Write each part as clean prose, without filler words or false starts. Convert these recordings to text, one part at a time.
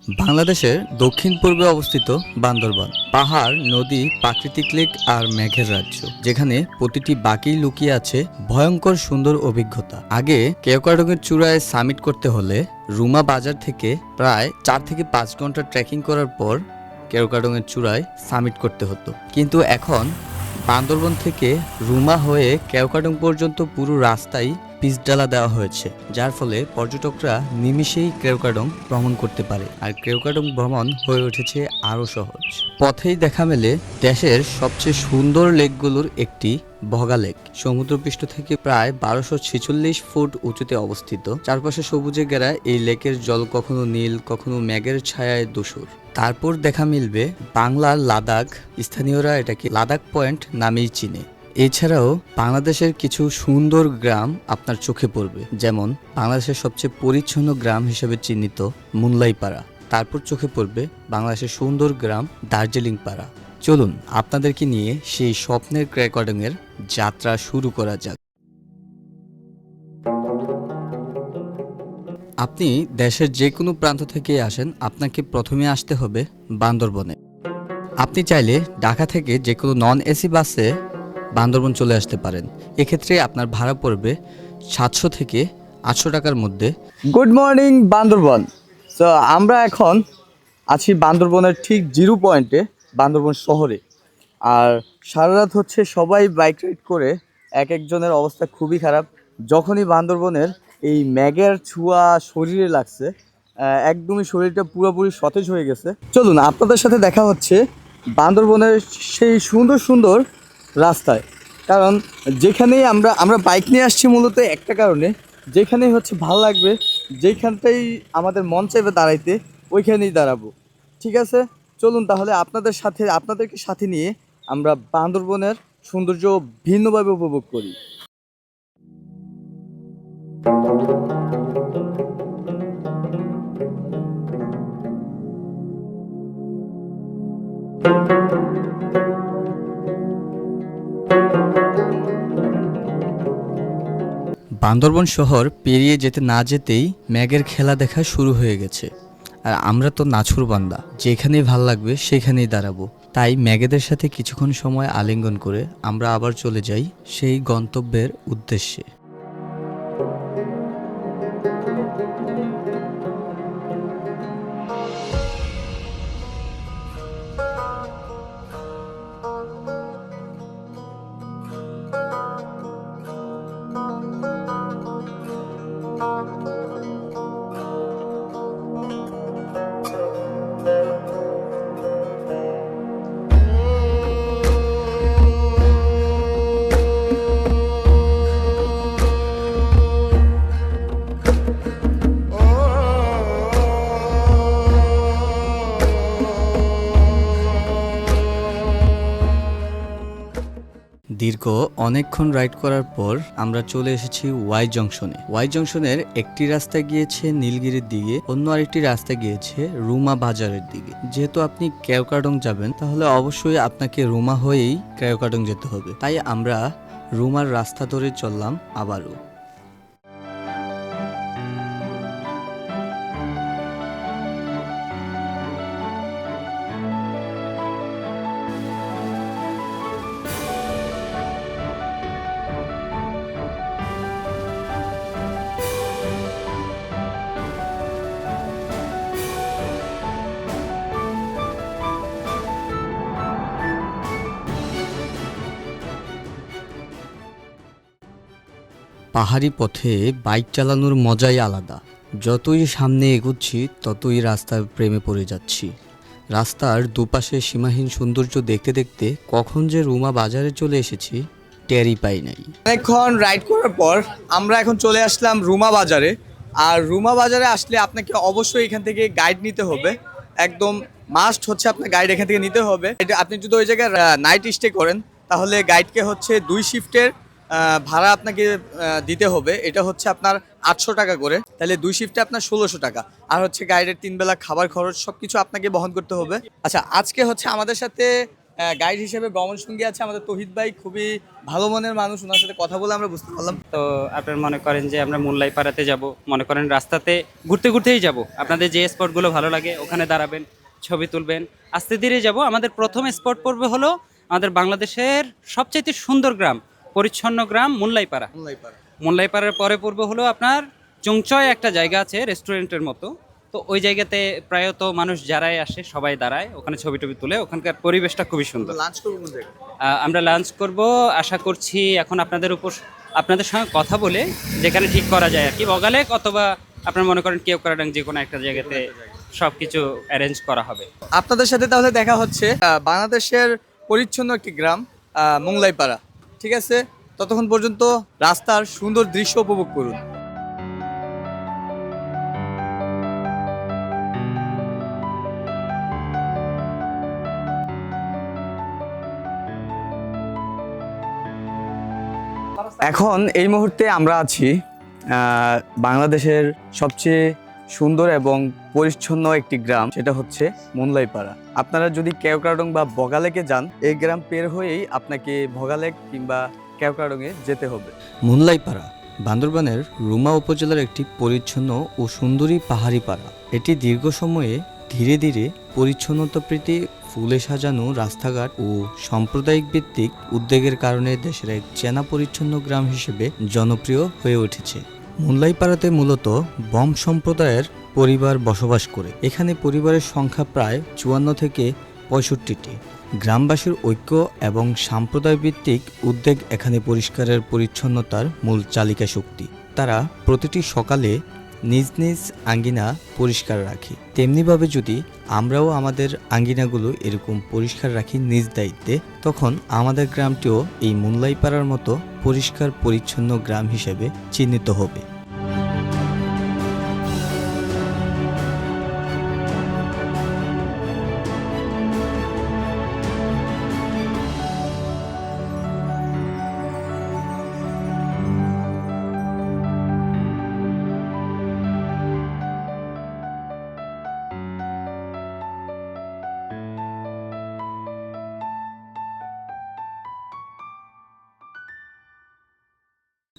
বাংলাদেশের দক্ষিণ পূর্বে অবস্থিত বান্দরবান পাহাড়, নদী, প্রাকৃতিক লেক আর মেঘের রাজ্য, যেখানে প্রতিটি বাঁকেই লুকিয়ে আছে ভয়ঙ্কর সুন্দর অভিজ্ঞতা। আগে কেওক্রাডং-এর চূড়ায় সামিট করতে হলে রুমা বাজার থেকে প্রায় 4 থেকে 5 ঘন্টা ট্রেকিং করার পর কেওক্রাডং-এর চূড়ায় সামিট করতে হতো, কিন্তু এখন বান্দরবন থেকে রুমা হয়ে কেওক্রাডং পর্যন্ত পুরো রাস্তায় পিচঢালা দেওয়া হয়েছে, যার ফলে পর্যটকরা নিমিষেই কেওক্রাডং ভ্রমণ করতে পারে। আর কেওক্রাডং ভ্রমণ হয়ে উঠেছে আরও সহজ। পথেই দেখা মেলে দেশের সবচেয়ে সুন্দর লেকগুলোর একটি বগা লেক, সমুদ্রপৃষ্ঠ থেকে প্রায় 1246 ফুট উঁচুতে অবস্থিত। চারপাশে সবুজে ঘেরা এই লেকের জল কখনো নীল, কখনো মেঘের ছায়ায় ধূসর। তারপর দেখা মিলবে বাংলার লাদাখ, স্থানীয়রা এটাকে লাদাখ পয়েন্ট নামেই চিনে। এছাড়াও বাংলাদেশের কিছু সুন্দর গ্রাম আপনার চোখে পড়বে, যেমন বাংলাদেশের সবচেয়ে পরিচ্ছন্ন গ্রাম হিসেবে চিহ্নিত মুনলাইপাড়া। তারপর চোখে পড়বে বাংলাদেশের সুন্দর গ্রাম দার্জিলিং পাড়া। চলুন আপনাদেরকে নিয়ে সেই স্বপ্নের কেওক্রাডং-এর যাত্রা শুরু করা যাক। আপনি দেশের যে কোনো প্রান্ত থেকে আসেন, আপনাকে প্রথমে আসতে হবে বান্দরবনে। আপনি চাইলে ঢাকা থেকে যে কোনো নন এসি বাসে বান্দরবন চলে আসতে পারেন। এক্ষেত্রে আপনার ভাড়া পড়বে 700 থেকে 800 টাকার মধ্যে। Good morning Bandarban. সো আমরা এখন আছি বান্দরবনের ঠিক জিরো পয়েন্টে, বান্দরবন শহরে। আর সারা রাত হচ্ছে সবাই বাইক রাইড করে, এক একজনের অবস্থা খুবই খারাপ। যখনই বান্দরবনের এই ম্যাগের ছোঁয়া শরীরে লাগছে, একদমই শরীরটা পুরোপুরি সতেজ হয়ে গেছে। চলুন আপনাদের সাথে দেখা হচ্ছে বান্দরবনের সেই সুন্দর সুন্দর রাস্তায়। কারণ যেখানেই আমরা বাইক নিয়ে আসছি মূলত একটা কারণে, যেখানেই হচ্ছে ভালো লাগবে, যেখানটাই আমাদের মন চাইবে দাঁড়াইতে, ওইখানেই দাঁড়াবো। ঠিক আছে, চলুন তাহলে আপনাদেরকে সাথে নিয়ে আমরা বান্দরবনের সৌন্দর্য ভিন্নভাবে উপভোগ করি। বান্দরবন শহর পেরিয়ে যেতে না যেতেই মেঘের খেলা দেখা শুরু হয়ে গেছে। আর আমরা তো নাছুরবান্দা, যেখানেই ভাল লাগবে সেখানেই দাঁড়াবো। তাই মেঘেদের সাথে কিছুক্ষণ সময় আলিঙ্গন করে আমরা আবার চলে যাই সেই গন্তব্যের উদ্দেশ্যে। দীর্ঘ অনেকক্ষণ রাইড করার পর আমরা চলে এসেছি ওয়াই জংশনে। ওয়াই জংশনের একটি রাস্তা গিয়েছে নীলগিরির দিকে, অন্য আরেকটি রাস্তা গিয়েছে রুমা বাজারের দিকে। যেহেতু আপনি কেওক্রাডং যাবেন, তাহলে অবশ্যই আপনাকে রুমা হয়েই কেওক্রাডং যেতে হবে। তাই আমরা রুমার রাস্তা ধরে চললাম আবারও। পাহাড়ি পথে বাইক চালানোর মজাই আলাদা। যতই সামনে এগোচ্ছি ততই রাস্তার প্রেমে পড়ে যাচ্ছি। রাস্তার দুপাশে সীমাহীন সৌন্দর্য দেখতে দেখতে কখন যে রুমা বাজারে চলে এসেছি টেরই পাই নাই। অনেকক্ষণ রাইড করার পর আমরা এখন চলে আসলাম রুমা বাজারে। আর রুমা বাজারে আসলে আপনাকে অবশ্যই এখান থেকে গাইড নিতে হবে, একদম মাস্ট হচ্ছে আপনার গাইড এখান থেকে নিতে হবে। আপনি যদি ওই জায়গায় নাইট স্টে করেন, তাহলে গাইডকে হচ্ছে 2 শিফটের ভাড়া আপনাকে দিতে হবে। এটা হচ্ছে আপনার 800 টাকা করে, তাহলে 2 শিফটে আপনার 1600 টাকা। আর হচ্ছে গাইডের 3 বেলা খাবার খরচ সবকিছু আপনাকে বহন করতে হবে। আচ্ছা, আজকে হচ্ছে আমাদের সাথে গাইড হিসেবে ভ্রমণ সঙ্গী আছে আমাদের তৌহিদ ভাই, খুবই ভালো মনের মানুষ, ওনার সাথে কথা বলে আমরা বুঝতে পারলাম। তো আপনার মনে করেন যে আমরা মুল্লাই পাড়াতে যাব, মনে করেন রাস্তাতে ঘুরতে ঘুরতেই যাব, আপনাদের যে স্পটগুলো ভালো লাগে ওখানে দাঁড়াবেন, ছবি তুলবেন, আস্তে ধীরে যাব। আমাদের প্রথম স্পট পড়বে হলো আমাদের বাংলাদেশের সবচেয়ে সুন্দর গ্রাম, পরিচ্ছন্ন গ্রাম মুল্লাইপাড়া। মুল্লাইপাড়ার পরে পড়বে হলো আপনার চুংচয় একটা জায়গা আছে রেস্টুরেন্টের মতো, তো ওই জায়গাতে প্রায়ত মানুষ যারাই আসে সবাই দাঁড়ায়, ওখানে ছবি টবি তুলে, ওখানকার পরিবেশটা খুবই সুন্দর। লাঞ্চ করবো কোন জায়গায়? আমরা লাঞ্চ করব আশা করছি এখন আপনাদের সঙ্গে কথা বলে যেখানে ঠিক করা যায় আর কি, বগালেক অথবা আপনার মনে করেন কেওক্রাডাং, যে কোনো একটা জায়গাতে সব কিছু অ্যারেঞ্জ করা হবে। আপনাদের সাথে তাহলে দেখা হচ্ছে বাংলাদেশের পরিচ্ছন্ন একটি গ্রাম মোংলাইপাড়া। ঠিক আছে, ততক্ষণ পর্যন্ত রাস্তার সুন্দর দৃশ্য উপভোগ করুন। এখন এই মুহূর্তে আমরা আছি বাংলাদেশের সবচেয়ে সুন্দর এবং পরিচ্ছন্ন একটি গ্রাম, সেটা হচ্ছে মুনলাইপাড়া। আপনারা যদি কেওক্রাডং বা বগালেকে যান, এই গ্রাম পের হয়েই আপনাকে ভোগালেক কিংবা কেওক্রাডংয়ে যেতে হবে। মুনলাইপাড়া বান্দরবানের রুমা উপজেলার একটি পরিচ্ছন্ন ও সুন্দরী পাহাড়ি পাড়া। এটি দীর্ঘ সময়ে ধীরে ধীরে পরিচ্ছন্নতাপ্রীতি ফুলে সাজানো রাস্তাঘাট ও সাম্প্রদায়িক ভিত্তিক উদ্যোগের কারণে দেশের এক চেনা পরিচ্ছন্ন গ্রাম হিসেবে জনপ্রিয় হয়ে উঠেছে। মুনলাইপাড়াতে মূলত বম সম্প্রদায়ের পরিবার বসবাস করে। এখানে পরিবারের সংখ্যা প্রায় 54 থেকে 65টি। গ্রামবাসীর ঐক্য এবং সাম্প্রদায় ভিত্তিক উদ্যোগ এখানে পরিষ্কারের পরিচ্ছন্নতার মূল চালিকা শক্তি। তারা প্রতিটি সকালে নিজ নিজ আঙ্গিনা পরিষ্কার রাখি। তেমনিভাবে যদি আমরাও আমাদের আঙ্গিনাগুলো এরকম পরিষ্কার রাখি নিজ দায়িত্বে, তখন আমাদের গ্রামটিও এই মুনলাইপাড়ার মতো পরিষ্কার পরিচ্ছন্ন গ্রাম হিসেবে চিহ্নিত হবে।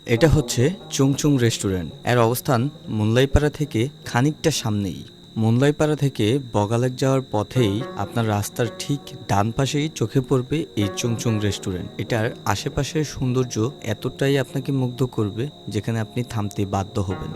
এটা হচ্ছে চুংচুং রেস্টুরেন্ট। এর অবস্থান মুনলাইপাড়া থেকে খানিকটা সামনেই। মুনলাইপাড়া থেকে বগালেক যাওয়ার পথেই আপনার রাস্তার ঠিক ডান পাশেই চোখে পড়বে এই চুংচুং রেস্টুরেন্ট। এটার আশেপাশের সৌন্দর্য এতটাই আপনাকে মুগ্ধ করবে যেখানে আপনি থামতে বাধ্য হবেন।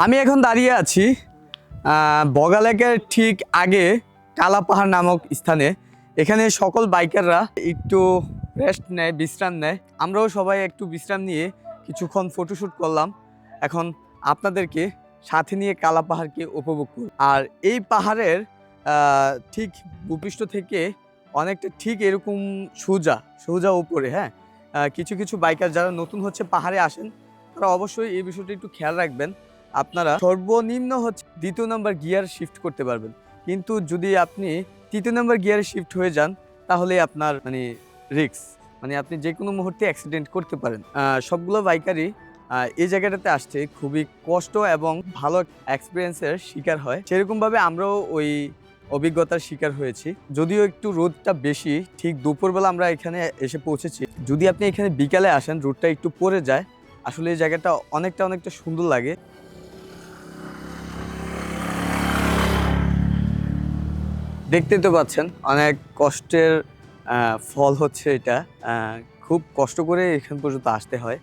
আমি এখন দাঁড়িয়ে আছি বগালেকের ঠিক আগে কালাপাহাড় নামক স্থানে। এখানে সকল বাইকাররা একটু রেস্ট নেয়, বিশ্রাম নেয়। আমরাও সবাই একটু বিশ্রাম নিয়ে কিছুক্ষণ ফটোশ্যুট করলাম। এখন আপনাদেরকে সাথে নিয়ে কালাপাহাড়কে উপভোগ করি। আর এই পাহাড়ের ঠিক ভূপৃষ্ঠ থেকে অনেকটা ঠিক এরকম সোজা উপরে। হ্যাঁ, কিছু কিছু বাইকার যারা নতুন হচ্ছে পাহাড়ে আসেন, তারা অবশ্যই এই বিষয়টা একটু খেয়াল রাখবেন। আপনারা সর্বনিম্ন হচ্ছে 2য় নম্বর গিয়ার শিফট করতে পারবেন, কিন্তু যদি আপনি 3য় নম্বর গিয়ারে শিফট হয়ে যান তাহলে আপনার রিস্ক, আপনি যে কোনো মুহূর্তে অ্যাক্সিডেন্ট করতে পারেন। সবগুলো বাইকারই এই জায়গাটাতে আসতে খুবই কষ্ট এবং ভালো এক্সপিরিয়েন্সের শিকার হয়। সেরকমভাবে আমরাও ওই অভিজ্ঞতার শিকার হয়েছি। যদিও একটু রোদটা বেশি, ঠিক দুপুরবেলা আমরা এখানে এসে পৌঁছেছি। যদি আপনি এখানে বিকালে আসেন, রোদটা একটু পড়ে যায়, আসলে এই জায়গাটা অনেকটা সুন্দর লাগে। দেখতেই তো পাচ্ছেন অনেক কষ্টের ফল হচ্ছে এটা। খুব কষ্ট করে এখান পর্যন্ত আসতে হয়।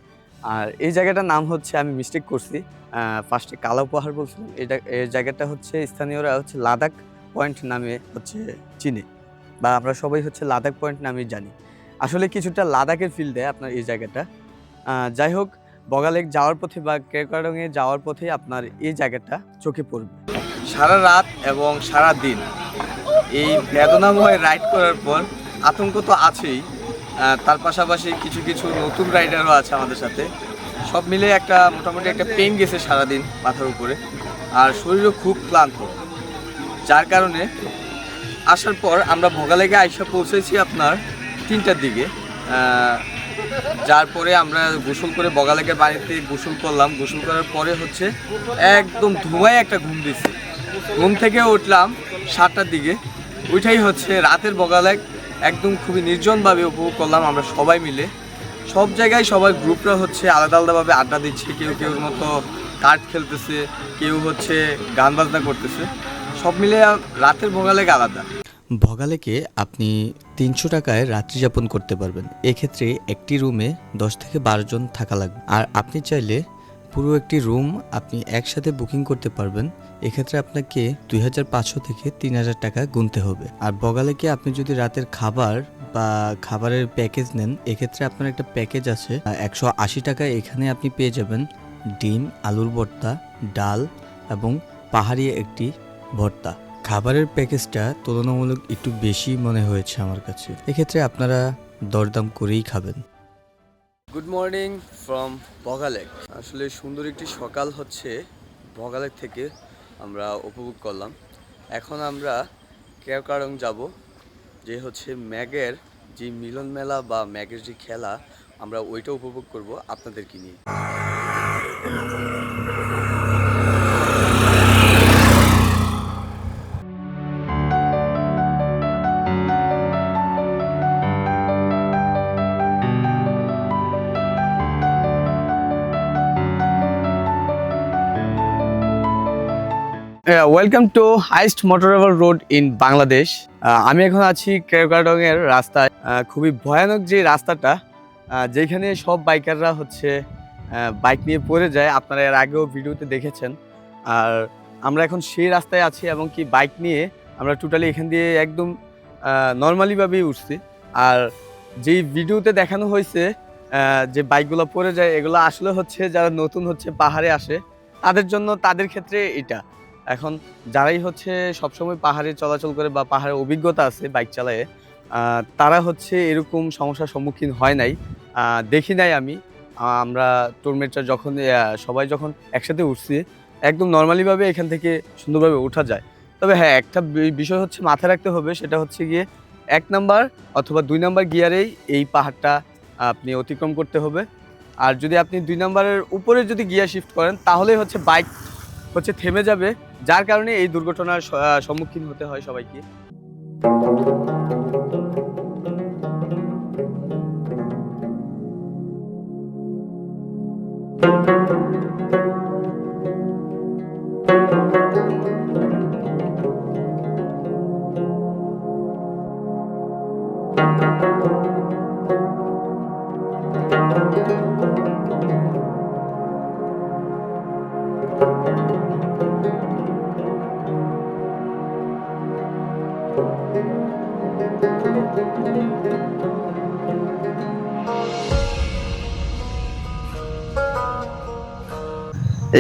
আর এই জায়গাটার নাম হচ্ছে, আমি মিস্টেক করছি, ফার্স্টে কালাউ পাহাড় বলছিলাম, এই জায়গাটা হচ্ছে স্থানীয়রা হচ্ছে লাদাখ পয়েন্ট নামে হচ্ছে চিনে, বা আমরা সবাই হচ্ছে লাদাখ পয়েন্ট নামে জানি। আসলে কিছুটা লাদাখের ফিল দেয় আপনার এই জায়গাটা। যাই হোক, বগালেক যাওয়ার পথে বা কেওক্রাডংয়ে যাওয়ার পথে আপনার এই জায়গাটা চোখে পড়বে। সারা রাত এবং সারা দিন এই বেদনাময় রাইড করার পর আতঙ্ক তো আছেই, তার পাশাপাশি কিছু কিছু নতুন রাইডারও আছে আমাদের সাথে। সব মিলে একটা মোটামুটি একটা পেইন গেছে সারাদিন মাথার উপরে, আর শরীরও খুব ক্লান্ত, যার কারণে আসার পর আমরা ভোগালেকে আইসা পৌঁছেছি আপনার 3টার দিকে। যার পরে আমরা গোসল করে বগালেকের বাড়িতে গোসল করলাম। গোসল করার পরে হচ্ছে একদম ধুমায় একটা ঘুম দিচ্ছে। ঘুম থেকে উঠলাম 7টার দিকে, ওইটাই হচ্ছে রাতের বগালেক একদম খুবই নির্জনভাবে উপভোগ করলাম আমরা সবাই মিলে। সব জায়গায় সবাই গ্রুপরা হচ্ছে আলাদা আলাদাভাবে আড্ডা দিচ্ছে, কেউ কেউ মতো কার্ড খেলতেছে, কেউ হচ্ছে গান বাজনা করতেছে, সব মিলে রাতের বগালেক আলাদা। ভোগালেকে আপনি 300 টাকায় রাত্রি যাপন করতে পারবেন। এক্ষেত্রে একটি রুমে 10 থেকে 12 জন থাকা লাগবে। আর আপনি চাইলে পুরো একটি রুম আপনি একসাথে বুকিং করতে পারবেন। এক্ষেত্রে আপনাকে 2500 থেকে 3000 টাকা গুনতে হবে। আর বগালেকে আপনি যদি রাতের খাবার বা খাবারের প্যাকেজ নেন, এক্ষেত্রে আপনার একটা প্যাকেজ আছে 180 টাকায়। এখানে আপনি পেয়ে যাবেন ডিম, আলুর ভর্তা, ডাল এবং পাহাড়ি একটি ভর্তা। খাবারের প্যাকেজটা তুলনামূলক একটু বেশি মনে হয়েছে আমার কাছে। এক্ষেত্রে আপনারা দরদাম করেই খাবেন। Good morning from Boga Lake. আসলে সুন্দর একটি সকাল হচ্ছে বগালেক থেকে আমরা উপভোগ করলাম। এখন আমরা কেওক্রাডং যাব, যে হচ্ছে ম্যাগের যে মিলন মেলা বা ম্যাগের যে খেলা, আমরা ওইটা উপভোগ করব আপনাদেরকে নিয়ে। Welcome to highest motorable road in Bangladesh. আমি এখন আছি কেওক্রাডং এর রাস্তায়। খুবই ভয়ানক যে রাস্তাটা, যেখানে সব বাইকাররা হচ্ছে বাইক নিয়ে পড়ে যায়। আপনারা এর আগেও ভিডিওতে দেখেছেন। আর আমরা এখন সেই রাস্তায় আছি, এবং কি বাইক নিয়ে আমরা টোটালি এখান দিয়ে একদম নর্মালিভাবেই উঠছি। আর যেই ভিডিওতে দেখানো হয়েছে যে বাইকগুলো পড়ে যায়, এগুলো আসলে হচ্ছে যারা নতুন হচ্ছে পাহাড়ে আসে তাদের জন্য, তাদের ক্ষেত্রে এটা। এখন যারাই হচ্ছে সবসময় পাহাড়ে চলাচল করে বা পাহাড়ের অভিজ্ঞতা আছে বাইক চালায়ে, তারা হচ্ছে এরকম সমস্যার সম্মুখীন হয় নাই, দেখি নাই আমি। আমরা টুরমেটরা যখন সবাই যখন একসাথে উঠছি, একদম নর্মালিভাবে এখান থেকে সুন্দরভাবে ওঠা যায়। তবে হ্যাঁ, একটা বিষয় হচ্ছে মাথায় রাখতে হবে, সেটা হচ্ছে গিয়ে 1 নাম্বার অথবা 2 নাম্বার গিয়ারেই এই পাহাড়টা আপনি অতিক্রম করতে হবে। আর যদি আপনি 2 নাম্বারের উপরে যদি গিয়ার শিফট করেন, তাহলে হচ্ছে বাইক হচ্ছে থেমে যাবে, যার কারণে এই দুর্ঘটনার সম্মুখীন হতে হয় সবাইকে।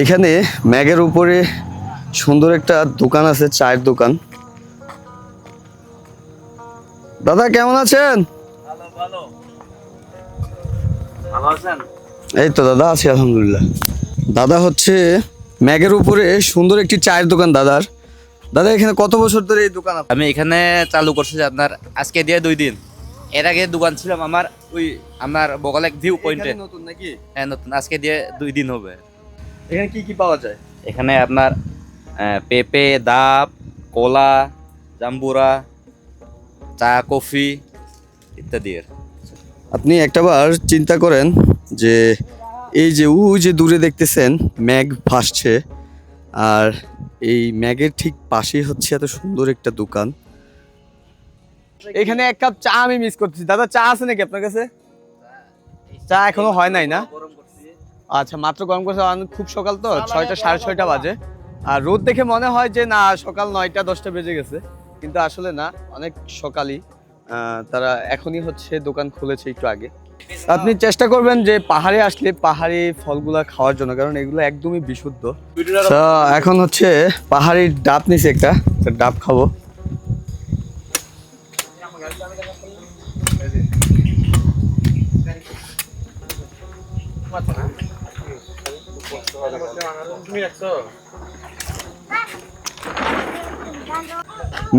এখানে ম্যাগের উপরে সুন্দর একটা দোকান আছে, চায়ের দোকান। দাদা কেমন আছেন? এই তো দাদা আছি আলহামদুলিল্লাহ। দাদা হচ্ছে ম্যাগের উপরে সুন্দর একটি চায়ের দোকান দাদার। দাদা এখানে কত বছর ধরে এই দোকান? আমি এখানে চালু করছি যে আপনার আজকে দিয়ে 2 দিন। এর আগে দোকান ছিলাম আমার ওই আমার বগলেক ভিউ পয়েন্টে। নতুন নাকি? হ্যাঁ নতুন, আজকে দিয়ে 2 দিন হবে। এখানে কি কি পাওয়া যায়? এখানে আপনার পেঁপে, ডাব, কলা, জাম্বুরা, চা, কফি ইত্যাদি। আপনি একটাবার চিন্তা করেন যে এই যে যে দূরে দেখতেছেন ম্যাগ ভাসছে, আর এই ম্যাগের ঠিক পাশেই হচ্ছে এত সুন্দর একটা দোকান। এখানে 1 কাপ চা আমি মিস করতেছি। দাদা চা আছে নাকি আপনার কাছে? চা এখনো হয় নাই না? আচ্ছা, মাত্র গরম করছে, খুব সকাল তো, 6টা 6:30 বাজে। আর রোদ দেখে মনে হয় যে না সকাল 9টা 10টা বেজে গেছে, কিন্তু আসলে না, অনেক সকালই। তারা এখনই হচ্ছে দোকান খুলেছে একটু আগে। আপনি চেষ্টা করবেন যে পাহাড়ে আসলে পাহাড়ি ফলগুলা খাওয়ার জন্য, কারণ এগুলো একদমই বিশুদ্ধ। তো এখন হচ্ছে পাহাড়ি ডাব নিছি, একটা ডাব খাবো।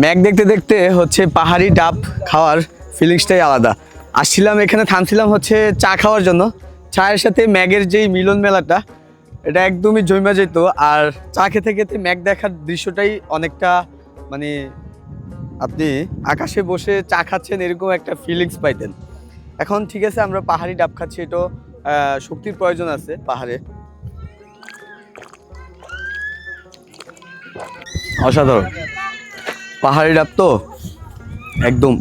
ম্যাগ দেখতে দেখতে হচ্ছে পাহাড়ি ডাব খাওয়ার ফিলিংসটাই আলাদা। আসছিলাম এখানে, থামছিলাম হচ্ছে চা খাওয়ার জন্য। চায়ের সাথে ম্যাগের যেই মিলন মেলাটা, এটা একদমই জমে যেত। আর চা খেতে খেতে ম্যাগ দেখার দৃশ্যটাই অনেকটা, মানে আপনি আকাশে বসে চা খাচ্ছেন এরকম একটা ফিলিংস পাইতেন। এখন ঠিক আছে, আমরা পাহাড়ি ডাব খাচ্ছি, এটা শক্তির প্রয়োজন আছে পাহাড়ে। অসাধারণ পাহাড়ি ডাব তো একদম।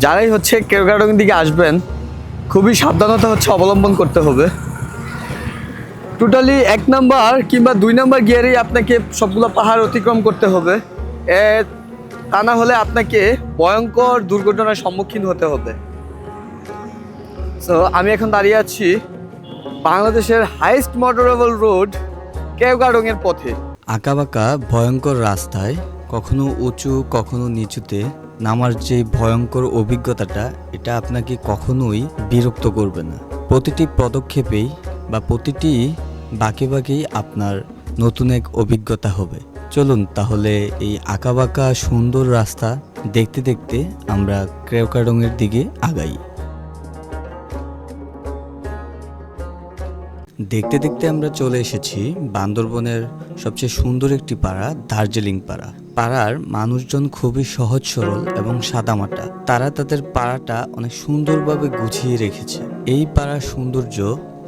যারাই হচ্ছে কেওক্রাডং দিকে আসবেন, খুবই সাবধানতা হচ্ছে অবলম্বন করতে হবে। টোটালি 1 নাম্বার কিংবা 2 নাম্বার গিয়ারেই আপনাকে সবগুলো পাহাড় অতিক্রম করতে হবে। তা না হলে আপনাকে ভয়ঙ্কর দুর্ঘটনার সম্মুখীন হতে হবে। সো আমি এখন দাঁড়িয়ে আছি বাংলাদেশের হাইস্ট মোটরেবল রোড কেওক্রাডং এর পথে। আঁকাবাঁকা ভয়ঙ্কর রাস্তায় কখনো উঁচু কখনো নিচুতে নামার যে ভয়ঙ্কর অভিজ্ঞতাটা, এটা আপনাকে কখনোই বিরক্ত করবে না। প্রতিটি পদক্ষেপেই বা প্রতিটি বাঁকে বাঁকেই আপনার নতুন এক অভিজ্ঞতা হবে। চলুন তাহলে এই আঁকাবাঁকা সুন্দর রাস্তা দেখতে দেখতে আমরা কেওক্রাডং-এর দিকে আগাই। দেখতে দেখতে আমরা চলে এসেছি বান্দরবনের সবচেয়ে সুন্দর একটি পাড়া, দার্জিলিং পাড়া। পাড়ার মানুষজন খুবই সহজ সরল এবং সাদামাটা। তারা তাদের পাড়াটা অনেক সুন্দরভাবে গুছিয়ে রেখেছে। এই পাড়ার সৌন্দর্য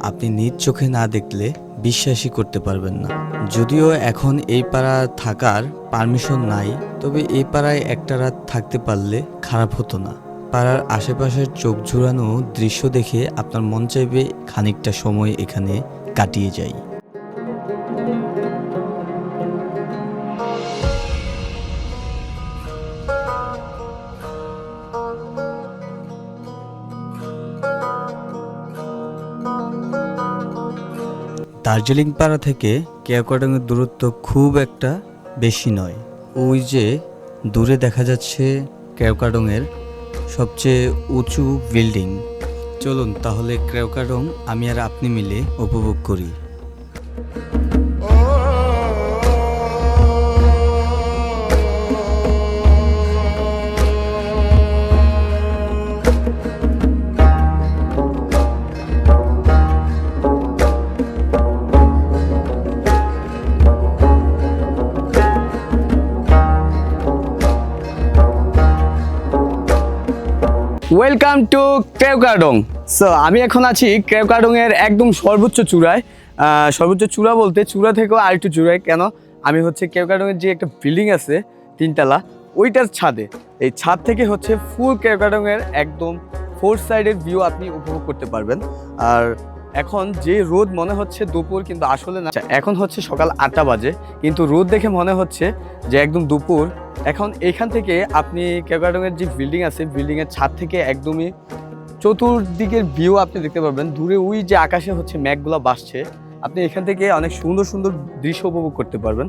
আপনি নিজ চোখে না দেখলে বিশ্বাসই করতে পারবেন না। যদিও এখন এই পাড়া থাকার পারমিশন নাই, তবে এই পাড়ায় একটা রাত থাকতে পারলে খারাপ হতো না। পাড়ার আশেপাশের চোখ জুড়ানো দৃশ্য দেখে আপনার মন চাইবে খানিকটা সময় এখানে কাটিয়ে যাই। দার্জিলিং পাড়া থেকে কেওক্রাডং-এর দূরত্ব খুব একটা বেশি নয়। ওই যে দূরে দেখা যাচ্ছে কেওক্রাডং-এর সবচেয়ে উঁচু বিল্ডিং। চলুন তাহলে কেওক্রাডং আমি আর আপনি মিলে উপভোগ করি। Welcome to Keokradong. সো আমি এখন আছি কেওক্রাডং এর একদম সর্বোচ্চ চূড়ায়। সর্বোচ্চ চূড়া বলতে চূড়া থেকেও আরেকটু চূড়ায়। কেন, আমি হচ্ছে কেওক্রাডং এর যে একটা বিল্ডিং আছে 3 তলা, ওইটার ছাদে। এই ছাদ থেকে হচ্ছে ফুল কেওক্রাডং এর একদম 4 সাইডের ভিউ আপনি উপভোগ করতে পারবেন। আর এখন যে রোদ মনে হচ্ছে দুপুর, কিন্তু আসলে না। এখন হচ্ছে সকাল 8টা বাজে, কিন্তু রোদ দেখে মনে হচ্ছে যে একদম দুপুর। এখন এখান থেকে আপনি কেওক্রাডং-এর যে বিল্ডিং আছে, বিল্ডিংয়ের ছাদ থেকে একদমই চতুর্দিকের ভিউ আপনি দেখতে পারবেন। দূরে ওই যে আকাশে হচ্ছে মেঘগুলো ভাসছে, আপনি এখান থেকে অনেক সুন্দর সুন্দর দৃশ্য উপভোগ করতে পারবেন।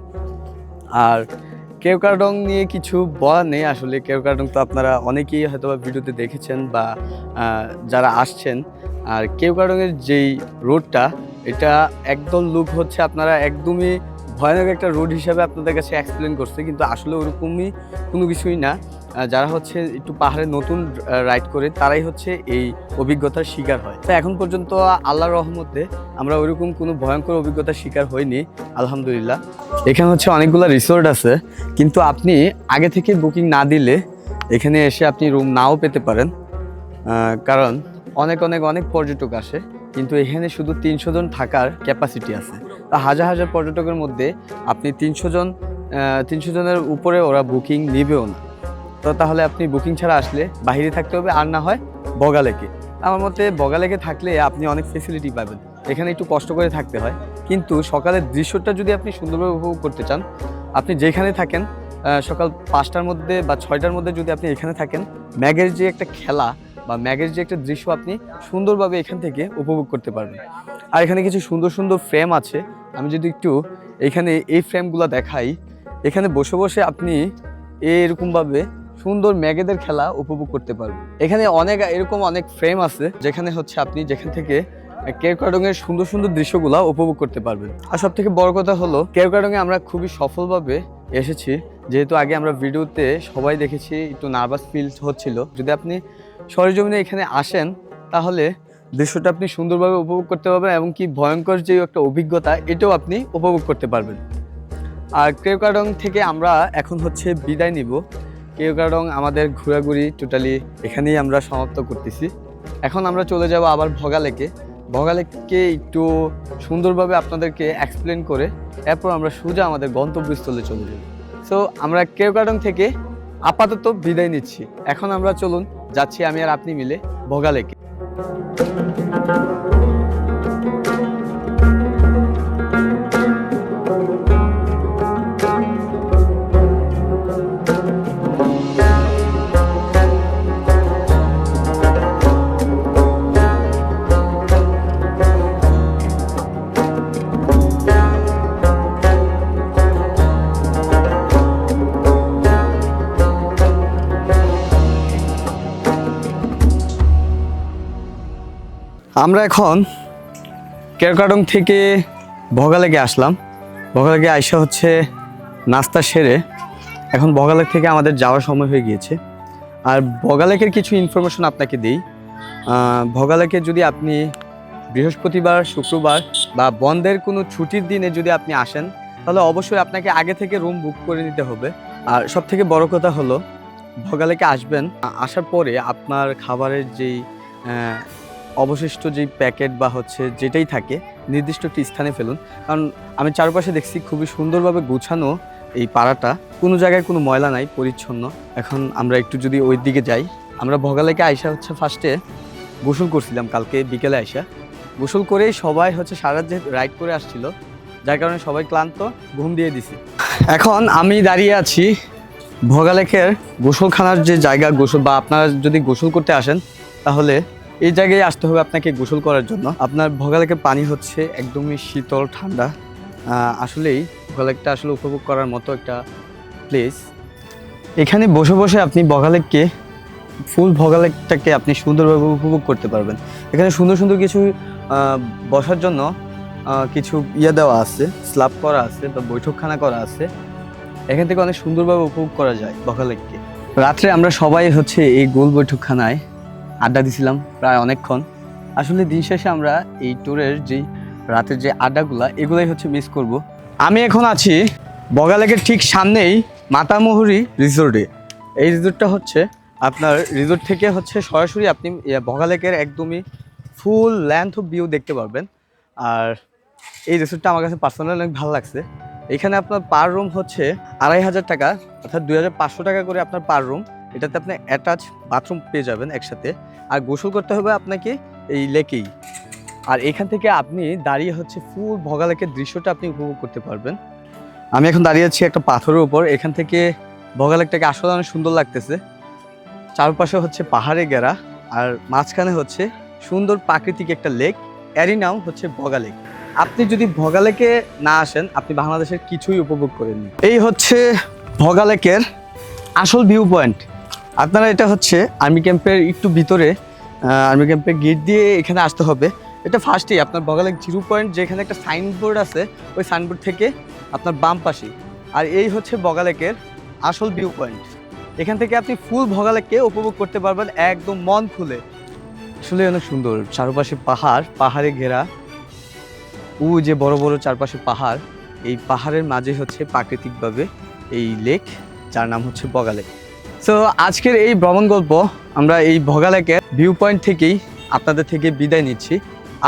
আর কেওক্রাডং নিয়ে কিছু বলার নেই আসলে। কেওক্রাডং তো আপনারা অনেকেই হয়তো ভিডিওতে দেখেছেন বা যারা আসছেন। আর কেওক্রাডংয়ের যেই রোডটা, এটা একদম লুক হচ্ছে আপনারা একদমই ভয়ানক একটা রোড হিসাবে আপনাদের কাছে এক্সপ্লেন করছে, কিন্তু আসলে ওরকমই কোনো কিছুই না। যারা হচ্ছে একটু পাহাড়ে নতুন রাইড করে তারাই হচ্ছে এই অভিজ্ঞতার শিকার হয়। তো এখন পর্যন্ত আল্লাহর রহমতে আমরা ওইরকম কোনো ভয়ঙ্কর অভিজ্ঞতার শিকার হইনি, আলহামদুলিল্লাহ। এখানে হচ্ছে অনেকগুলো রিসোর্ট আছে, কিন্তু আপনি আগে থেকে বুকিং না দিলে এখানে এসে আপনি রুম নাও পেতে পারেন, কারণ অনেক অনেক অনেক পর্যটক আসে, কিন্তু এখানে শুধু 300 জন থাকার ক্যাপাসিটি আছে। তা হাজার হাজার পর্যটকের মধ্যে আপনি 300 জনের উপরে ওরা বুকিং নেবেও না। তো তাহলে আপনি বুকিং ছাড়া আসলে বাইরে থাকতে হবে, আর না হয় বগালেকে। আমার মতে বগালেকে থাকলে আপনি অনেক ফেসিলিটি পাবেন। এখানে একটু কষ্ট করে থাকতে হয়, কিন্তু সকালের দৃশ্যটা যদি আপনি সুন্দরভাবে উপভোগ করতে চান, আপনি যেখানে থাকেন সকাল 5টার মধ্যে বা 6টার মধ্যে যদি আপনি এখানে থাকেন, ম্যাগের যে একটা খেলা বা ম্যাগের যে একটা দৃশ্য আপনি সুন্দরভাবে এখান থেকে উপভোগ করতে পারবেন। আর এখানে কিছু সুন্দর সুন্দর ফ্রেম আছে। আমি যদি একটু এখানে এই ফ্রেমগুলো দেখাই, এখানে বসে বসে আপনি এরকমভাবে সুন্দর ম্যাগেদের খেলা উপভোগ করতে পারবেন। এখানে এরকম অনেক ফ্রেম আছে যেখানে হচ্ছে আপনি যেখান থেকে কেওক্রাডং-এর সুন্দর সুন্দর দৃশ্যগুলো উপভোগ করতে পারবেন। আর সব থেকে বড় কথা হলো, কেওক্রাডং-এ আমরা খুবই সফলভাবে এসেছি, যেহেতু আগে আমরা ভিডিওতে সবাই দেখেছি একটু নার্ভাস ফিল হচ্ছিল। যদি আপনি সরেজমিনে এখানে আসেন, তাহলে দৃশ্যটা আপনি সুন্দরভাবে উপভোগ করতে পারবেন, এবং কি ভয়ঙ্কর যে একটা অভিজ্ঞতা, এটাও আপনি উপভোগ করতে পারবেন। আর কেওক্রাডং থেকে আমরা এখন হচ্ছে বিদায় নিব। কেওক্রাডং আমাদের ঘোরাঘুরি টোটালি এখানেই আমরা সমাপ্ত করতেছি। এখন আমরা চলে যাব আবার ভগালেকে। ভগালেককে একটু সুন্দরভাবে আপনাদেরকে এক্সপ্লেন করে এরপর আমরা সোজা আমাদের গন্তব্যস্থলে চলে যাব। সো আমরা কেওক্রাডং থেকে আপাতত বিদায় নিচ্ছি। এখন আমরা চলুন যাচ্ছি আমি আর আপনি মিলে ভগালেকে। আমরা এখন কেওক্রাডং থেকে ভগালেকে আসলাম। ভগালেকে আইসা হচ্ছে নাস্তা সেরে এখন ভগালেক থেকে আমাদের যাওয়ার সময় হয়ে গিয়েছে। আর ভগালেকের কিছু ইনফরমেশন আপনাকে দিই। ভগালেকে যদি আপনি বৃহস্পতিবার, শুক্রবার বা বন্ধের কোনো ছুটির দিনে যদি আপনি আসেন, তাহলে অবশ্যই আপনাকে আগে থেকে রুম বুক করে নিতে হবে। আর সব থেকে বড় কথা হলো, ভগালেকে আসবেন, আসার পরে আপনার খাবারের যেই অবশিষ্ট যেই প্যাকেট বা হচ্ছে যেটাই থাকে নির্দিষ্ট একটি স্থানে ফেলুন। কারণ আমি চারপাশে দেখছি খুবই সুন্দরভাবে গুছানো এই পাড়াটা, কোনো জায়গায় কোনো ময়লা নাই, পরিচ্ছন্ন। এখন আমরা একটু যদি ওই দিকে যাই, আমরা ভগালেকে আইসা হচ্ছে ফার্স্টে গোসল করছিলাম কালকে বিকেলে আইসা। গোসল করেই সবাই হচ্ছে সারা যে রাইড করে আসছিল, যার কারণে সবাই ক্লান্ত, ঘুম দিয়ে দিছি। এখন আমি দাঁড়িয়ে আছি ভগালেকের গোসলখানার যে জায়গা, গোসল বা আপনারা যদি গোসল করতে আসেন তাহলে এই জায়গায় আসতে হবে আপনাকে গোসল করার জন্য। আপনার ভগালেকের পানি হচ্ছে একদমই শীতল ঠান্ডা। আসলেই ভগালেকটা আসলে উপভোগ করার মতো একটা প্লেস। এখানে বসে বসে আপনি ভগালেককে ফুল ভগালেকটাকে আপনি সুন্দরভাবে উপভোগ করতে পারবেন। এখানে সুন্দর সুন্দর কিছু বসার জন্য কিছু দেওয়া আছে, স্ল্যাব করা আছে বা বৈঠকখানা করা আছে। এখান থেকে অনেক সুন্দরভাবে উপভোগ করা যায় ভগালেককে। রাত্রে আমরা সবাই হচ্ছে এই গোল বৈঠকখানায় আড্ডা দিছিলাম প্রায় অনেকক্ষণ। আসলে দিন শেষে আমরা এই ট্যুরের যেই রাতের যে আড্ডাগুলো, এগুলোই হচ্ছে মিস করব। আমি এখন আছি ভগালেকের ঠিক সামনেই মাতামুহুরি রিসোর্টে। এই রিসোর্টটা হচ্ছে আপনার রিসোর্ট থেকে হচ্ছে সরাসরি আপনি ভগালেকের একদমই ফুল লেন্থ অফ ভিউ দেখতে পারবেন। আর এই রিসোর্টটা আমার কাছে পার্সোনালি অনেক ভালো লাগছে। এখানে আপনার পার রুম হচ্ছে 2500 টাকা, অর্থাৎ 2500 টাকা করে আপনার পার রুম। এটাতে আপনি অ্যাটাচ বাথরুম পেয়ে যাবেন একসাথে। আর গোসল করতে হবে আপনাকে এই লেকেই। আর এখান থেকে আপনি দাঁড়িয়ে হচ্ছে ফুল ভোগালেকের দৃশ্যটা আপনি উপভোগ করতে পারবেন। আমি এখন দাঁড়িয়ে আছি একটা পাথরের উপর। এখান থেকে ভোগালেকটাকে আসলে অনেক সুন্দর লাগতেছে। চারপাশে হচ্ছে পাহাড়ে ঘেরা, আর মাঝখানে হচ্ছে সুন্দর প্রাকৃতিক একটা লেক, এরই নাম হচ্ছে ভোগালেক। আপনি যদি ভোগালেকে না আসেন, আপনি বাংলাদেশের কিছুই উপভোগ করেননি। এই হচ্ছে ভোগালেকের আসল ভিউ পয়েন্ট। আপনারা, এটা হচ্ছে আর্মি ক্যাম্পের একটু ভিতরে, আর্মি ক্যাম্পের গেট দিয়ে এখানে আসতে হবে। এটা ফার্স্টেই আপনার ভোগালেক জিরো পয়েন্ট, যেখানে একটা সাইনবোর্ড আছে, ওই সাইনবোর্ড থেকে আপনার বাম পাশে। আর এই হচ্ছে ভোগালেকের আসল ভিউ পয়েন্ট। এখান থেকে আপনি ফুল ভোগালেককে উপভোগ করতে পারবেন একদম মন খুলে। আসলে অনেক সুন্দর, চারপাশে পাহাড়, পাহাড়ে ঘেরা, ও যে বড় বড় চারপাশে পাহাড়, এই পাহাড়ের মাঝে হচ্ছে প্রাকৃতিকভাবে এই লেক, যার নাম হচ্ছে ভোগালেক। সো আজকের এই ভ্রমণ গল্প আমরা এই ভোগালেকের ভিউ পয়েন্ট থেকেই আপনাদের থেকে বিদায় নিচ্ছি।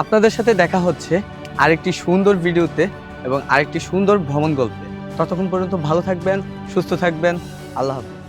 আপনাদের সাথে দেখা হচ্ছে আরেকটি সুন্দর ভিডিওতে এবং আরেকটি সুন্দর ভ্রমণ গল্পে। ততক্ষণ পর্যন্ত ভালো থাকবেন, সুস্থ থাকবেন। আল্লাহ হাফেজ।